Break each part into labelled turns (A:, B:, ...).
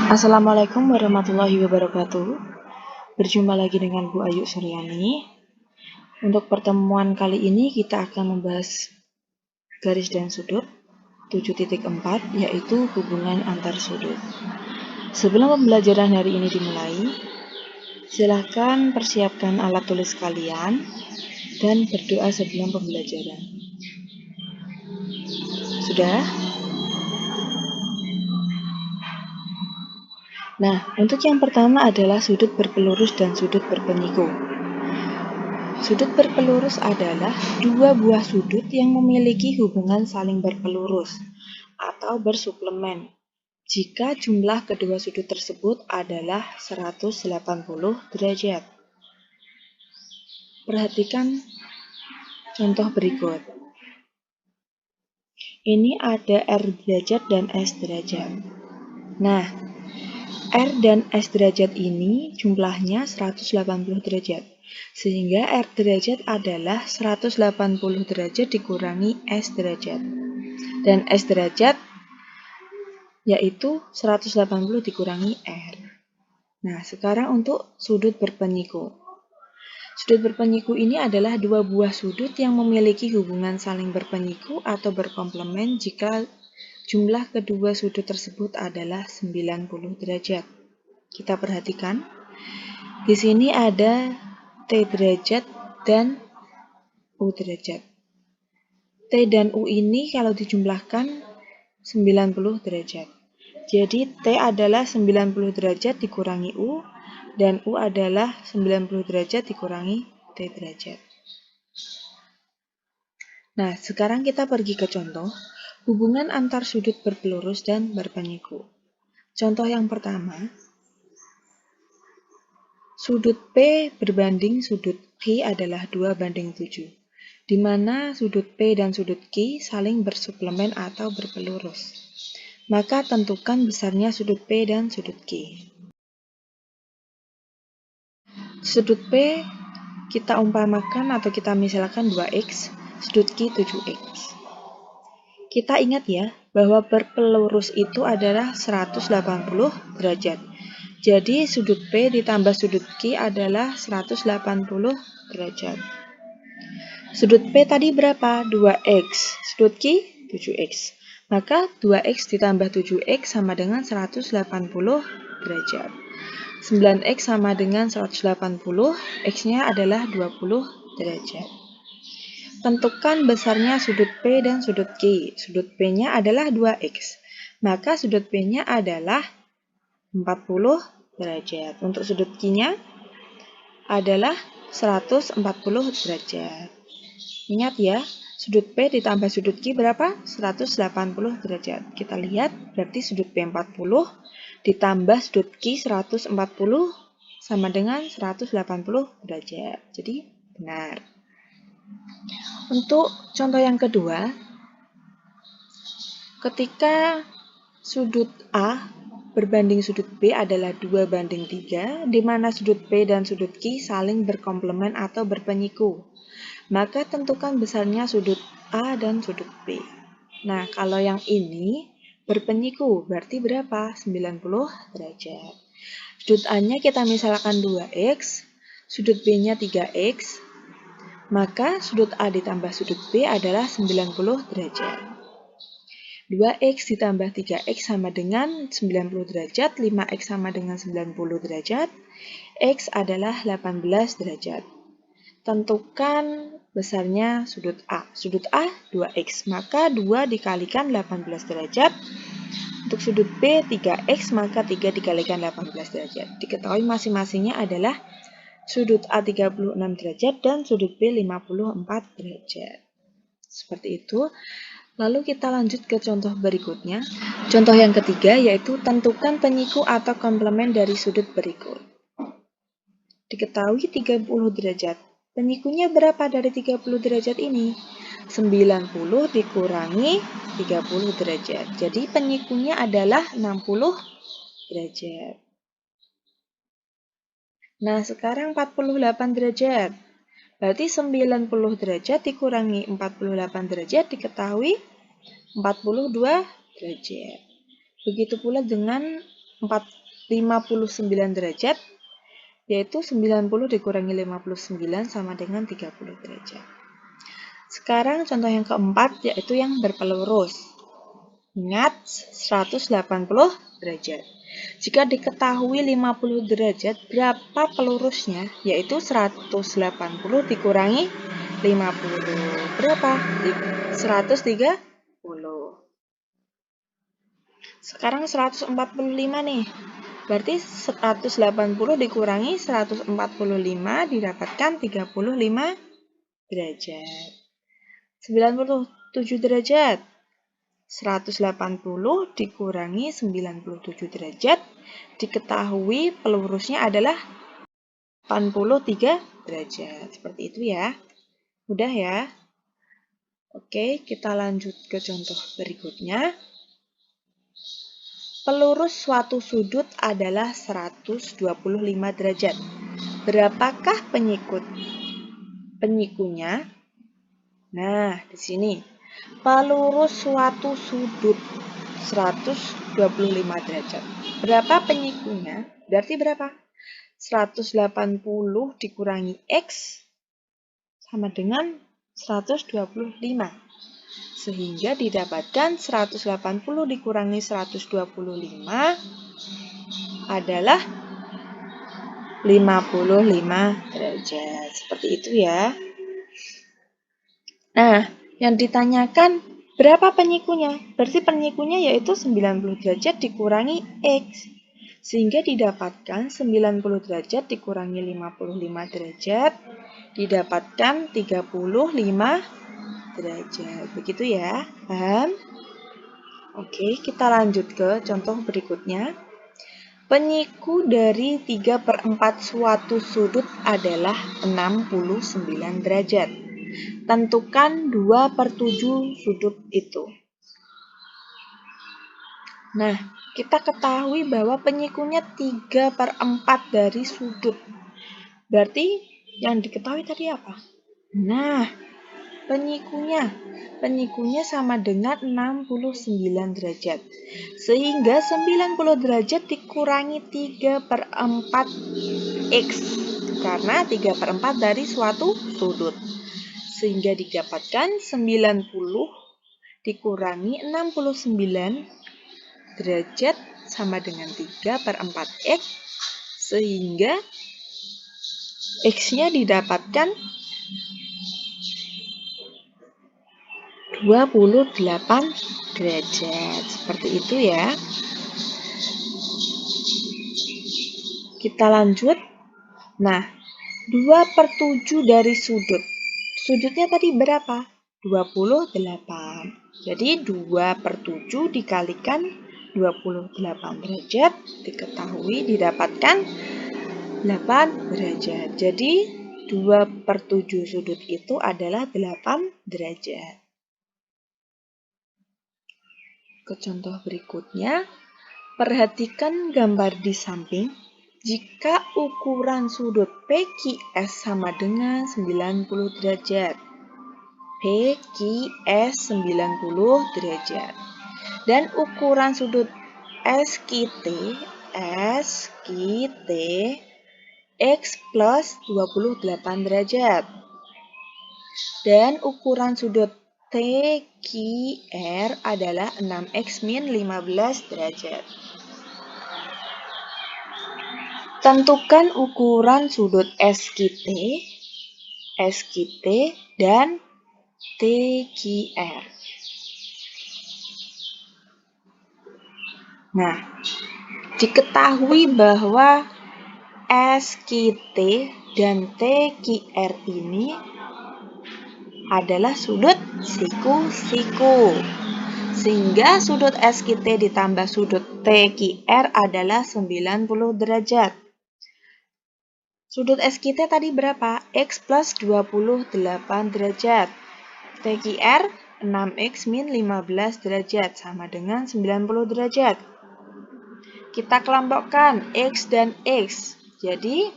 A: Assalamualaikum warahmatullahi wabarakatuh. Berjumpa lagi dengan Bu Ayu Suryani. Untuk pertemuan kali ini kita akan membahas garis dan sudut 7.4, yaitu hubungan antar sudut. Sebelum pembelajaran hari ini dimulai, silakan persiapkan alat tulis kalian dan berdoa sebelum pembelajaran. Sudah? Nah, untuk yang pertama adalah sudut berpelurus dan sudut berpenyiku. Sudut berpelurus adalah dua buah sudut yang memiliki hubungan saling berpelurus atau bersuplemen jika jumlah kedua sudut tersebut adalah 180 derajat. Perhatikan contoh berikut. Ini ada R derajat dan S derajat. Nah, R dan S derajat ini jumlahnya 180 derajat. Sehingga R derajat adalah 180 derajat dikurangi S derajat. Dan S derajat yaitu 180 dikurangi R. Nah, sekarang untuk sudut berpenyiku. Sudut berpenyiku ini adalah dua buah sudut yang memiliki hubungan saling berpenyiku atau berkomplemen jika jumlah kedua sudut tersebut adalah 90 derajat. Kita perhatikan. Di sini ada T derajat dan U derajat. T dan U ini kalau dijumlahkan 90 derajat. Jadi T adalah 90 derajat dikurangi U, dan U adalah 90 derajat dikurangi T derajat. Nah, sekarang kita pergi ke contoh hubungan antar sudut berpelurus dan berpenyiku. Contoh yang pertama, sudut P berbanding sudut Q adalah 2:7, di mana sudut P dan sudut Q saling bersuplemen atau berpelurus. Maka tentukan besarnya sudut P dan sudut Q. Sudut P kita umpamakan atau kita misalkan 2x, sudut Q 7x. Kita ingat ya, bahwa berpelurus itu adalah 180 derajat. Jadi sudut P ditambah sudut Q adalah 180 derajat. Sudut P tadi berapa? 2x. Sudut Q 7x. Maka 2x ditambah 7x sama dengan 180 derajat. 9x sama dengan 180, x-nya adalah 20 derajat. Tentukan besarnya sudut P dan sudut Q. Sudut P-nya adalah 2x, maka sudut P-nya adalah 40 derajat. Untuk sudut Q-nya adalah 140 derajat. Ingat ya, sudut P ditambah sudut Q berapa? 180 derajat. Kita lihat, berarti sudut P 40 ditambah sudut Q 140 sama dengan 180 derajat. Jadi benar. Untuk contoh yang kedua, ketika sudut A berbanding sudut B adalah 2:3, di mana sudut P dan sudut Q saling berkomplemen atau berpenyiku. Maka tentukan besarnya sudut A dan sudut B. Nah, kalau yang ini berpenyiku, berarti berapa? 90 derajat. Sudut A-nya kita misalkan 2x, sudut B-nya 3x, maka sudut A ditambah sudut B adalah 90 derajat. 2x ditambah 3x sama dengan 90 derajat, 5x sama dengan 90 derajat, x adalah 18 derajat. Tentukan besarnya sudut A. Sudut A 2x, maka 2 dikalikan 18 derajat. Untuk sudut B 3x, maka 3 dikalikan 18 derajat. Diketahui masing-masingnya adalah sudut A 36 derajat dan sudut B 54 derajat. Seperti itu. Lalu kita lanjut ke contoh berikutnya. Contoh yang ketiga yaitu tentukan penyiku atau komplemen dari sudut berikut. Diketahui 30 derajat. Penyikunya berapa dari 30 derajat ini? 90 dikurangi 30 derajat. Jadi penyikunya adalah 60 derajat. Nah, sekarang 48 derajat. Berarti 90 derajat dikurangi 48 derajat diketahui 42 derajat. Begitu pula dengan 59 derajat, yaitu 90 dikurangi 59 sama dengan 30 derajat. Sekarang contoh yang keempat, yaitu yang berpelurus. Ingat, 180 derajat. Jika diketahui 50 derajat, berapa pelurusnya? Yaitu 180 dikurangi 50. Berapa? 130. Sekarang 145 nih. Berarti 180 dikurangi 145 didapatkan 35 derajat. 97 derajat. 180 dikurangi 97 derajat. Diketahui pelurusnya adalah 83 derajat. Seperti itu ya. Mudah ya. Oke, kita lanjut ke contoh berikutnya. Pelurus suatu sudut adalah 125 derajat. Berapakah penyikunya? Nah, di sini. Pelurus suatu sudut 125 derajat. Berapa penyikunya? Berarti berapa? 180 dikurangi X sama dengan 125. Sehingga didapatkan 180 dikurangi 125 adalah 55 derajat. Seperti itu ya. Nah, yang ditanyakan berapa penyikunya? Berarti penyikunya yaitu 90 derajat dikurangi X. Sehingga didapatkan 90 derajat dikurangi 55 derajat didapatkan 35 derajat. Begitu ya, paham? Oke, kita lanjut ke contoh berikutnya. Penyiku dari 3/4 suatu sudut adalah 69 derajat. Tentukan 2/7 sudut itu. Nah, kita ketahui bahwa penyikunya 3/4 dari sudut. Berarti yang diketahui tadi apa? Nah, penyikunya sama dengan 69 derajat. Sehingga 90 derajat dikurangi 3/4 X. Karena 3/4 dari suatu sudut. Sehingga didapatkan 90 dikurangi 69 derajat sama dengan 3/4 X. Sehingga X-nya didapatkan 28 derajat. Seperti itu ya. Kita lanjut. Nah, 2/7 dari sudut. Sudutnya tadi berapa? 28. Jadi 2/7 dikalikan 28 derajat. Diketahui didapatkan 8 derajat. Jadi 2/7 sudut itu adalah 8 derajat. Ke contoh berikutnya, perhatikan gambar di samping. Jika ukuran sudut PQS sama dengan 90 derajat. PQS 90 derajat. Dan ukuran sudut SQT X plus 28 derajat. Dan ukuran sudut TQR adalah 6X min 15 derajat. Tentukan ukuran sudut SQT dan TQR. Nah, diketahui bahwa SQT dan TQR ini adalah sudut siku-siku. Sehingga sudut SQT ditambah sudut TQR adalah 90 derajat. Sudut SQT tadi berapa? X plus 28 derajat. TQR 6X min 15 derajat sama dengan 90 derajat. Kita kelompokkan X dan X. Jadi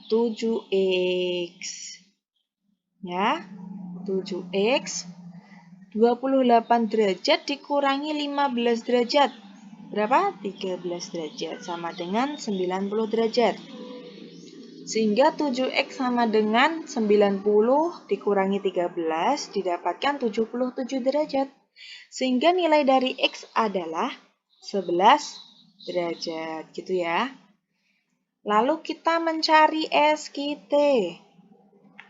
A: 7X. Ya, 7X 28 derajat dikurangi 15 derajat. berapa? 13 derajat sama dengan 90 derajat. Sehingga 7X sama dengan 90 dikurangi 13 didapatkan 77 derajat. Sehingga nilai dari X adalah 11 derajat gitu ya. Lalu kita mencari SKT.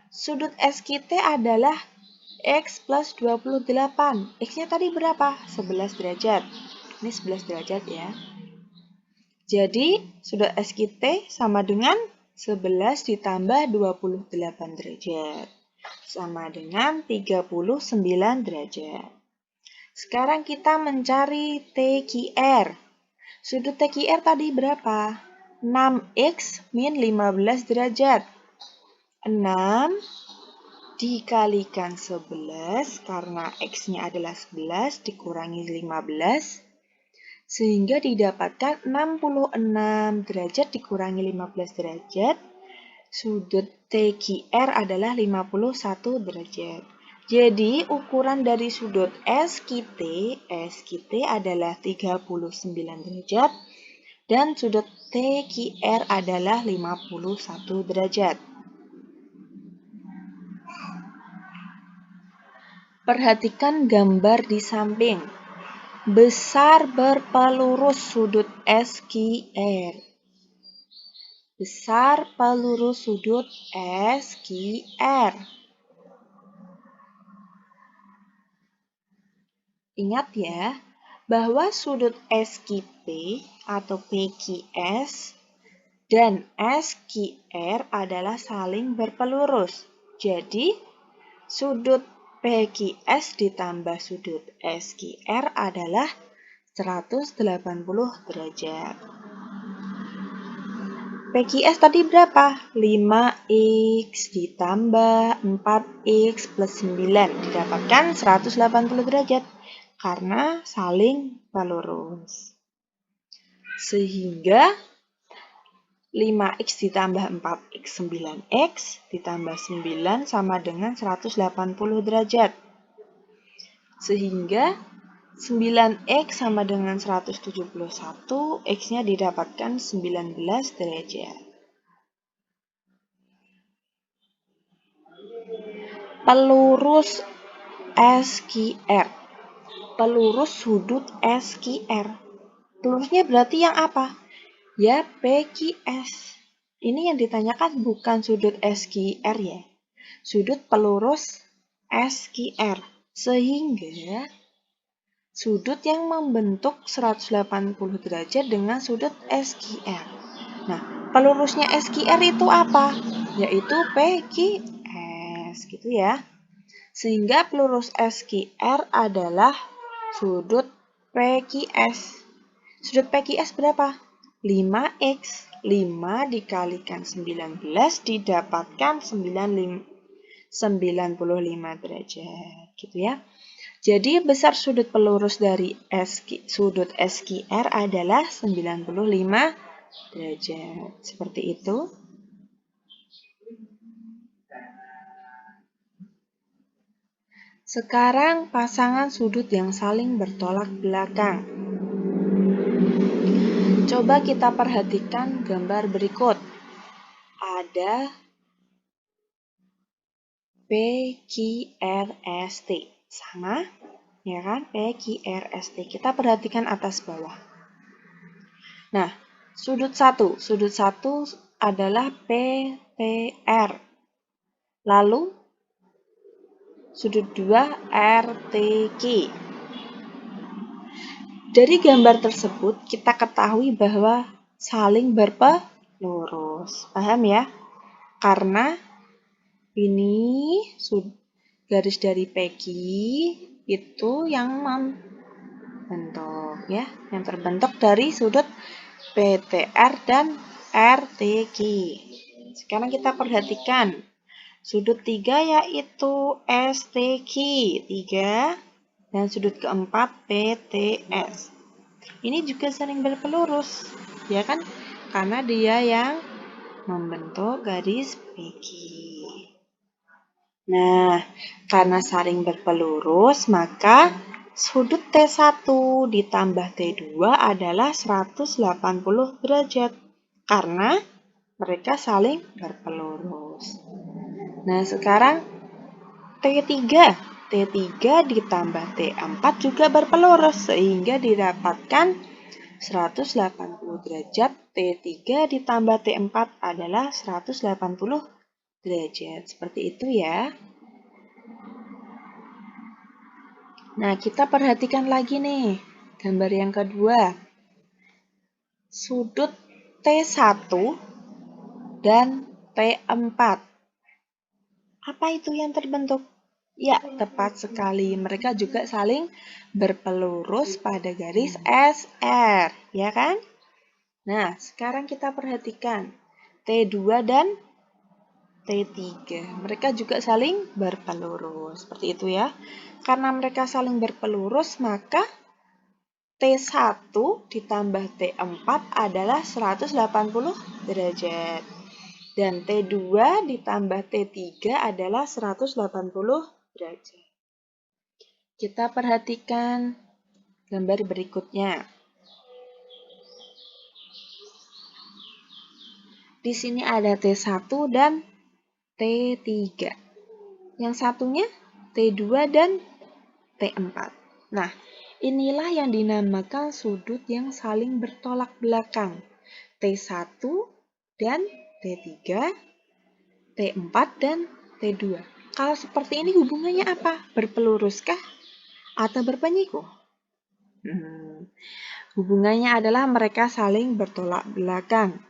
A: Sudut SKT adalah X plus 28. X-nya tadi berapa? 11 derajat. Ini 11 derajat ya. Jadi sudut SKT sama dengan 11 ditambah 28 derajat. Sama dengan 39 derajat. Sekarang kita mencari TQR. Sudut TQR tadi berapa? 6X min 15 derajat. 6 dikalikan 11 karena X-nya adalah 11 dikurangi 15 sehingga didapatkan 66 derajat dikurangi 15 derajat. Sudut TQR adalah 51 derajat. Jadi ukuran dari sudut SQT adalah 39 derajat dan sudut TQR adalah 51 derajat. Perhatikan gambar di samping. Besar berpelurus sudut SQR. Besar pelurus sudut SQR. Ingat ya, bahwa sudut SQP atau PQS dan SQR adalah saling berpelurus. Jadi, sudut PQS ditambah sudut SQR adalah 180 derajat. PQS tadi berapa? 5X ditambah 4X plus 9 didapatkan 180 derajat karena saling pelurus. Sehingga 5X ditambah 4X 9X ditambah 9 sama dengan 180 derajat. Sehingga 9X sama dengan 171, X-nya didapatkan 19 derajat. Pelurus SQR. Pelurus sudut SQR. Pelurusnya berarti yang apa? Ya, PQS. Ini yang ditanyakan bukan sudut SQR ya. Sudut pelurus SQR. Sehingga sudut yang membentuk 180 derajat dengan sudut SQR. Nah, pelurusnya SQR itu apa? Yaitu PQS, gitu ya. Sehingga pelurus SQR adalah sudut PQS. Sudut PQS berapa? 5X. 5 dikalikan 19 didapatkan 95 derajat, gitu ya. Jadi besar sudut pelurus dari sudut SQR adalah 95 derajat. Seperti itu. Sekarang pasangan sudut yang saling bertolak belakang. Coba kita perhatikan gambar berikut. Ada PQRST. Sama, ya kan? PQRST. Kita perhatikan atas bawah. Nah, sudut 1. Sudut 1 adalah PPR. Lalu, sudut 2 RTQ. Dari gambar tersebut, kita ketahui bahwa saling berpelurus. Paham ya? Karena ini garis dari PQ itu yang membentuk ya, yang terbentuk dari sudut PTR dan RTQ. Sekarang kita perhatikan sudut 3 yaitu STQ 3 dan sudut keempat PTS. Ini juga saling berpelurus, ya kan? Karena dia yang membentuk garis PQ. Nah, karena saling berpelurus, maka sudut T1 ditambah T2 adalah 180 derajat karena mereka saling berpelurus. Nah, sekarang T3 ditambah T4 juga berpelurus sehingga didapatkan 180 derajat. T3 ditambah T4 adalah 180 derajat. Seperti itu ya. Nah, kita perhatikan lagi nih gambar yang kedua. Sudut T1 dan T4. Apa itu yang terbentuk? Ya, tepat sekali. Mereka juga saling berpelurus pada garis SR, ya kan? Nah, sekarang kita perhatikan T2 dan T3. Mereka juga saling berpelurus. Seperti itu ya. Karena mereka saling berpelurus, maka T1 ditambah T4 adalah 180 derajat. Dan T2 ditambah T3 adalah 180 derajat. Kita perhatikan gambar berikutnya. Di sini ada T1 dan T3. Yang satunya T2 dan T4. Nah, inilah yang dinamakan sudut yang saling bertolak belakang. T1 dan T3, T4 dan T2. Kalau seperti ini hubungannya apa? Berpeluruskah atau berpenyiku? Hubungannya adalah mereka saling bertolak belakang.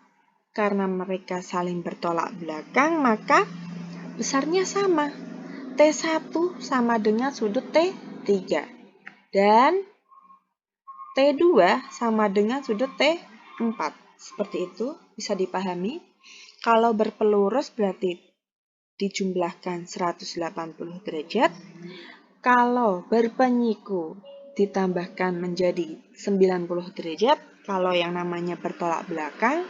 A: Karena mereka saling bertolak belakang, maka besarnya sama. T1 sama dengan sudut T3. Dan T2 sama dengan sudut T4. Seperti itu, bisa dipahami. Kalau berpelurus berarti dijumlahkan 180 derajat. Kalau berpenyiku ditambahkan menjadi 90 derajat. Kalau yang namanya bertolak belakang,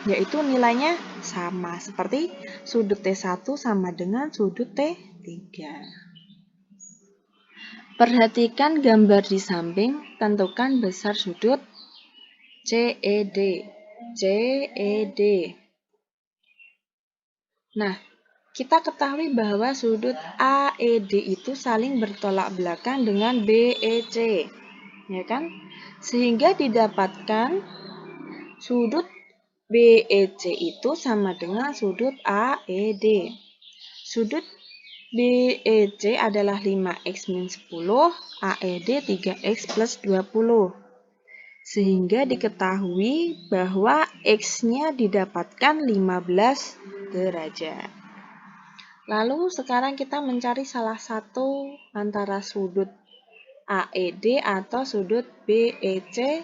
A: yaitu nilainya sama. Seperti sudut T1 sama dengan sudut T3. Perhatikan gambar di samping, tentukan besar sudut CED. CED. Nah, kita ketahui bahwa sudut AED itu saling bertolak belakang dengan BEC, ya kan? Sehingga didapatkan sudut BEC itu sama dengan sudut AED. Sudut BEC adalah 5x min 10, AED 3x plus 20. Sehingga diketahui bahwa X-nya didapatkan 15 derajat. Lalu sekarang kita mencari salah satu antara sudut AED atau sudut BEC,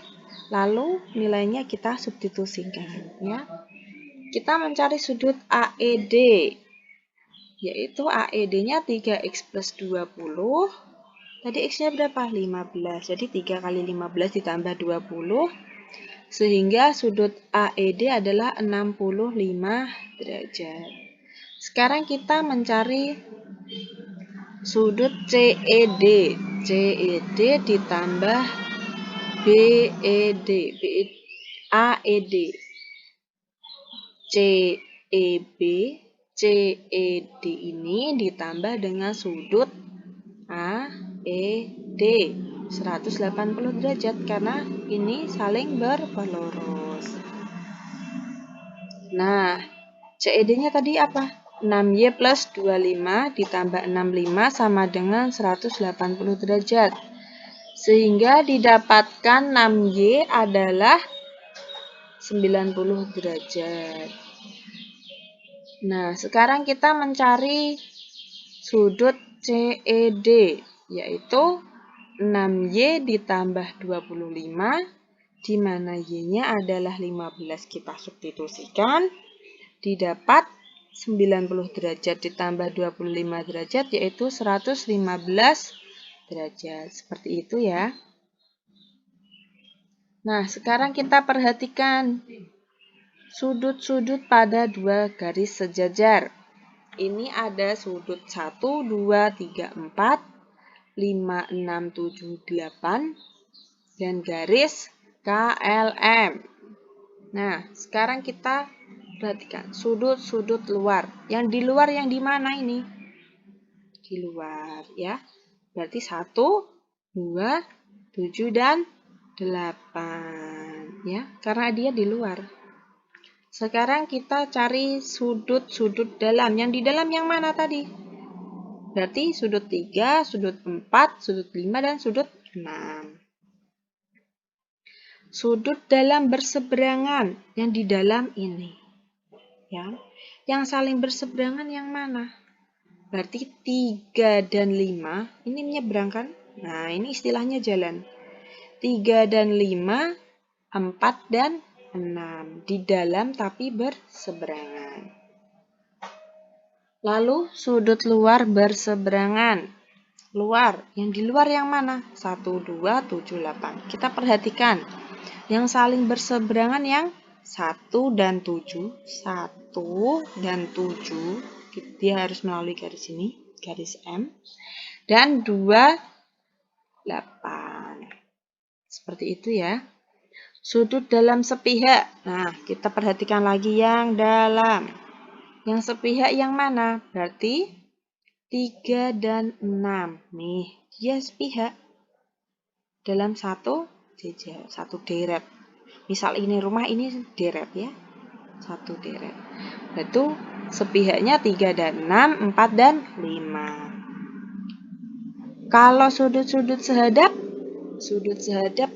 A: lalu nilainya kita substitusikan ya. Kita mencari sudut AED, yaitu AED-nya 3x plus 20. Tadi X-nya berapa? 15. Jadi 3 kali 15 ditambah 20. Sehingga sudut AED adalah 65 derajat. Sekarang kita mencari sudut CED. CED ditambah BED. AED. CED ini ditambah dengan sudut AED 180 derajat karena ini saling berpelurus. Nah, CED-nya tadi apa? 6Y plus 25 ditambah 65 sama dengan 180 derajat. Sehingga didapatkan 6Y adalah 90 derajat. Nah, sekarang kita mencari sudut CED, yaitu 6Y ditambah 25, di mana Y-nya adalah 15, kita substitusikan, didapat 90 derajat ditambah 25 derajat, yaitu 115 derajat. Seperti itu ya. Nah, sekarang kita perhatikan sudut-sudut pada dua garis sejajar. Ini ada sudut 1, 2, 3, 4, 5, 6, 7, 8 dan garis KLM. Nah, sekarang kita perhatikan sudut-sudut luar. Yang di luar yang di mana ini? Di luar ya. Berarti 1, 2, 7 dan 8 ya, karena dia di luar. Sekarang kita cari sudut-sudut dalam. Yang di dalam yang mana tadi? Berarti sudut 3, sudut 4, sudut 5 dan sudut 6. Sudut dalam berseberangan yang di dalam ini. Ya. Yang saling berseberangan yang mana? Berarti 3 dan 5 ini menyeberang kan? Nah, ini istilahnya jalan. 3 dan 5, 4 dan 6. Di dalam tapi berseberangan. Lalu sudut luar berseberangan. Luar, yang di luar yang mana? 1, 2, 7, 8. Kita perhatikan. Yang saling berseberangan yang 1 dan 7. 1 dan 7. Dia harus melalui garis ini, garis M. Dan 2, 8. Seperti itu ya. Sudut dalam sepihak. Nah, kita perhatikan lagi yang dalam. Yang sepihak yang mana? Berarti 3 dan 6. Nih, dia sepihak. Dalam satu jejer, satu deret. Misal ini rumah, ini deret ya. Satu deret. Itu sepihaknya 3 dan 6, 4 dan 5. Kalau sudut-sudut sehadap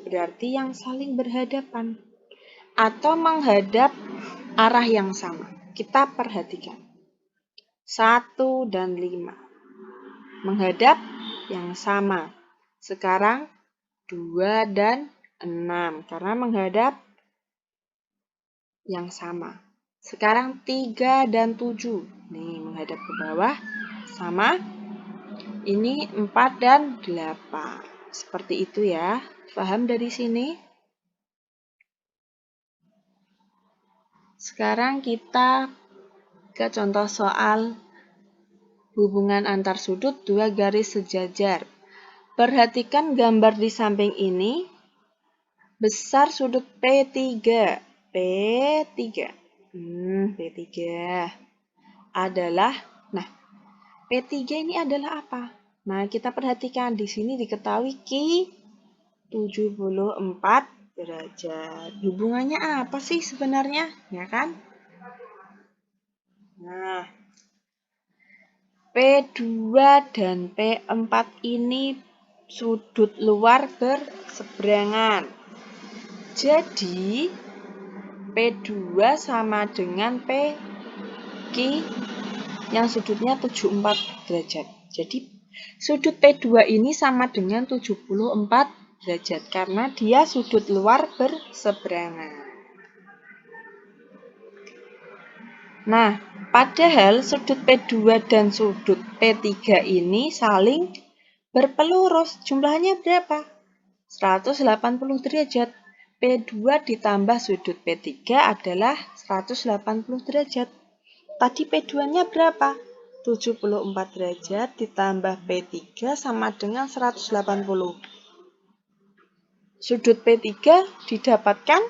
A: berarti yang saling berhadapan atau menghadap arah yang sama. Kita perhatikan. 1 dan 5. Menghadap yang sama. Sekarang 2 dan 6 karena menghadap yang sama. Sekarang 3 dan 7. Nih, menghadap ke bawah sama. Ini 4 dan 8. Seperti itu ya. Paham dari sini? Sekarang kita ke contoh soal hubungan antar sudut dua garis sejajar. Perhatikan gambar di samping ini. Besar sudut P3. P3 adalah, nah, P3 ini adalah apa? Nah, kita perhatikan di sini diketahui Ki 74 derajat. Hubungannya apa sih sebenarnya? Ya kan? Nah, P2 dan P4 ini sudut luar berseberangan. Jadi, P2 sama dengan PQ yang sudutnya 74 derajat. Jadi, sudut P2 ini sama dengan 74 derajat karena dia sudut luar berseberangan. Nah, padahal sudut P2 dan sudut P3 ini saling berpelurus. Jumlahnya berapa? 180 derajat. P2 ditambah sudut P3 adalah 180 derajat. Tadi P2-nya berapa? 74 derajat ditambah P3 sama dengan 180. Sudut P3 didapatkan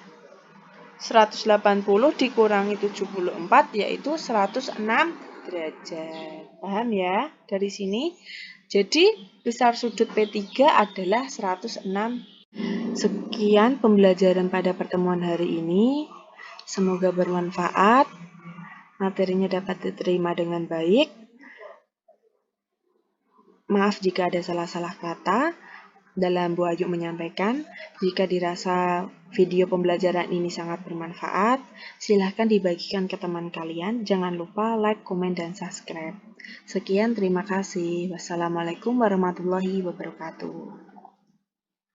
A: 180 dikurangi 74 yaitu 106 derajat. Paham ya dari sini? Jadi besar sudut P3 adalah 106. Sekian pembelajaran pada pertemuan hari ini. Semoga bermanfaat. Materinya dapat diterima dengan baik. Maaf jika ada salah-salah kata dalam Bu Ayu menyampaikan. Jika dirasa video pembelajaran ini sangat bermanfaat, silahkan dibagikan ke teman kalian. Jangan lupa like, komen, dan subscribe. Sekian, terima kasih. Wassalamualaikum warahmatullahi wabarakatuh.